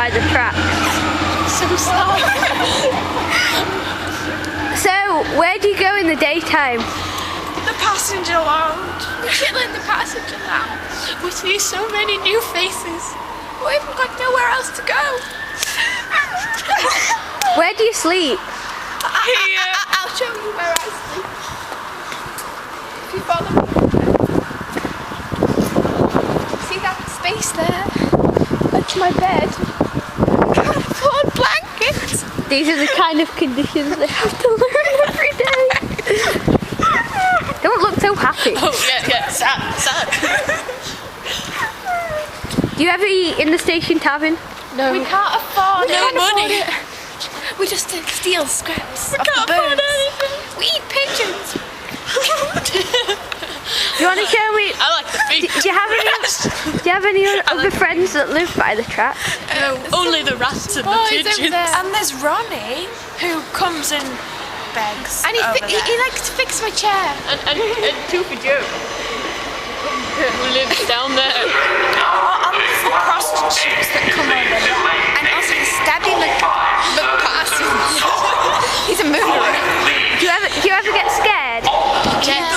by the tracks. So sad. So, where do you go in the daytime? The passenger lounge. We chill in the passenger lounge. We see so many new faces. We've got nowhere else to go. Where do you sleep? I'll show you where I sleep. If you follow me. See that space there? That's my bed. Full blankets. These are the kind of conditions they have to learn every day. Don't look so happy. Oh yeah, sad. Do you ever eat in the station tavern? No. We can't afford no money. We just steal scraps of the birds. We eat pigeons. Do you want to show me? I like the feet. Do you have any other friends that live by the track? No, only the rats and the pigeons. And there's Ronnie, who comes and begs. And he likes to fix my chair. And Toofy Joe, who lives down there. And the prostitutes that come over there. And also the Stabby McParsons. He's a murderer. Do you ever get scared? Yes.